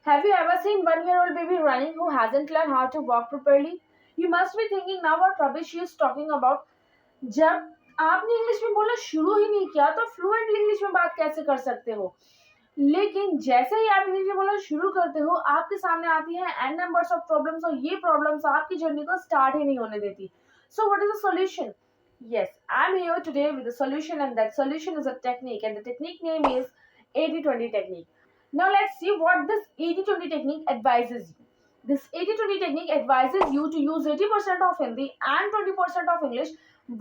Have you ever seen 1-year-old baby running who hasn't learned how to walk properly? You must be thinking now what rubbish she is talking about. जब आपने English में बोलना शुरू ही नहीं किया तो fluently English में बात कैसे कर सकते हो? लेकिन जैसे ही आप इंग्लिश में बोलना शुरू करते हो आपके सामने आती है एन नंबर्स ऑफ प्रॉब्लम्स और ये प्रॉब्लम्स आपकी जर्नी को स्टार्ट ही नहीं होने देती. So what is the solution? Yes, I'm here today with a solution, and that solution is a technique, and the technique name is 80-20 technique. Now let's see what this 80-20 technique advises you. This 80-20 technique advises you to use 80% of Hindi and 20% of English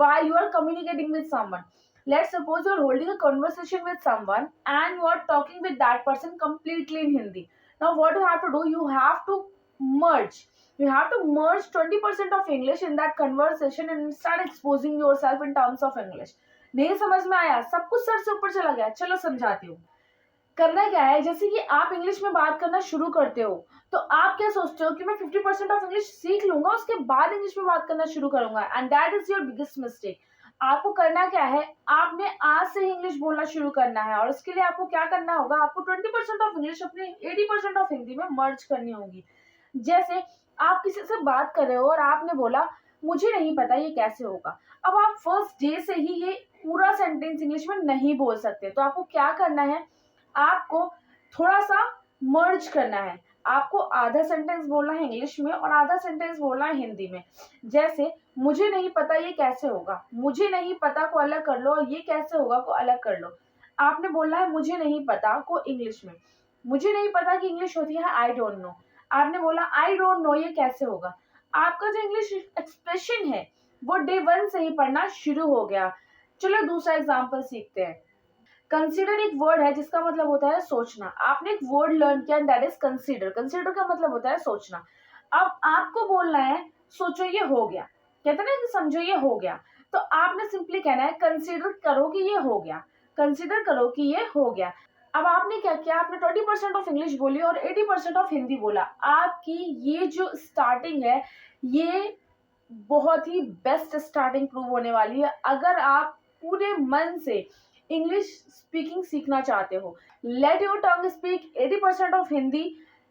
while you are communicating with someone. Let's suppose you are holding a conversation with someone and you are talking with that person completely in Hindi. Now what you have to do, you have to merge. You have to merge 20% of English in that conversation and start exposing yourself in terms of English. नहीं समझ में आया? सब कुछ sir से ऊपर चला गया? चलो समझाती हूँ. करना क्या है, जैसे कि आप इंग्लिश में बात करना शुरू करते हो तो आप क्या सोचते हो कि मैं 50% ऑफ इंग्लिश सीख लूंगा उसके बाद इंग्लिश में बात करना शुरू करूंगा, and that is your biggest mistake. आपको करना क्या है, आपने आज से ही इंग्लिश बोलना शुरू करना है और उसके लिए आपको क्या करना होगा, आपको 20% ऑफ इंग्लिश अपने 80% ऑफ हिंदी में मर्ज करनी होगी. जैसे आप किसी से बात कर रहे हो और आपने बोला मुझे नहीं पता ये कैसे होगा. अब आप फर्स्ट डे से ही ये पूरा सेंटेंस इंग्लिश में नहीं बोल सकते, तो आपको क्या करना है, आपको थोड़ा सा मर्ज करना है. आपको आधा सेंटेंस बोलना है इंग्लिश में और आधा सेंटेंस बोलना है हिंदी में. जैसे मुझे नहीं पता ये कैसे होगा, मुझे नहीं पता को अलग कर लो और ये कैसे होगा को अलग कर लो. आपने बोलना है मुझे नहीं पता को इंग्लिश में. मुझे नहीं पता कि इंग्लिश होती है आई डोंट नो. आपने बोला आई डोंट नो ये कैसे होगा. आपका जो इंग्लिश एक्सप्रेशन है वो डे 1 से ही पढ़ना शुरू हो गया. चलो दूसरा एग्जांपल सीखते हैं. कंसीडर एक वर्ड है जिसका मतलब होता है सोचना. आपने एक वर्ड लर्न किया, दैट इज कंसीडर. कंसीडर का मतलब होता है सोचना. अब आपको बोलना है सोचो ये हो गया. कहते हैं ना कि समझो ये हो गया, तो आपने सिंपली कहना है कंसीडर करो कि ये हो गया. कंसीडर करो कि ये हो गया. अब आपने क्या किया, आपने 20% ऑफ इंग्लिश बोली और 80% ऑफ हिंदी बोला. आपकी ये जो स्टार्टिंग है ये बहुत ही बेस्ट स्टार्टिंग प्रूव होने वाली है अगर आप पूरे मन से इंग्लिश स्पीकिंग सीखना चाहते हो. Let your tongue speak 80% of Hindi.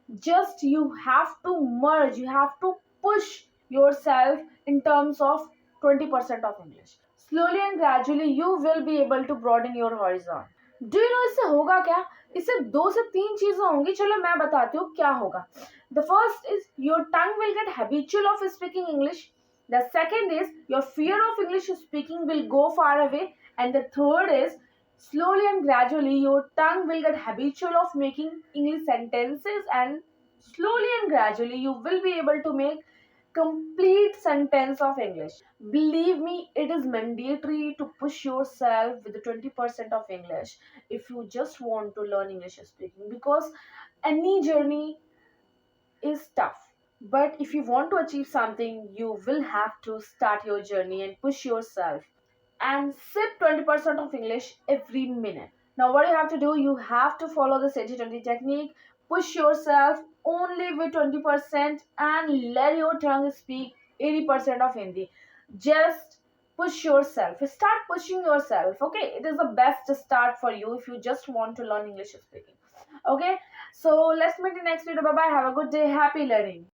Just you have to merge, you have to push yourself in terms of 20% of English. Slowly and gradually you will be able to broaden your horizon. Do you know इससे होगा क्या? इससे 2 से 3 चीजें होंगी. चलो मैं बताती हूँ क्या होगा. The first is your tongue will get habitual of speaking English. The second is your fear of English speaking will go far away. And the third is slowly and gradually your tongue will get habitual of making English sentences, and slowly and gradually you will be able to make complete sentence of English. Believe me, it is mandatory to push yourself with the 20% of English if you just want to learn English speaking, because any journey is tough. But if you want to achieve something, you will have to start your journey and push yourself and sip 20% of English every minute. Now what you have to do, you have to follow this 80-20 technique. Push yourself only with 20% and let your tongue speak 80% of Hindi. Just push yourself. Start pushing yourself. Okay, it is the best start for you if you just want to learn English speaking. Okay, so let's meet in next video. Bye bye. Have a good day. Happy learning.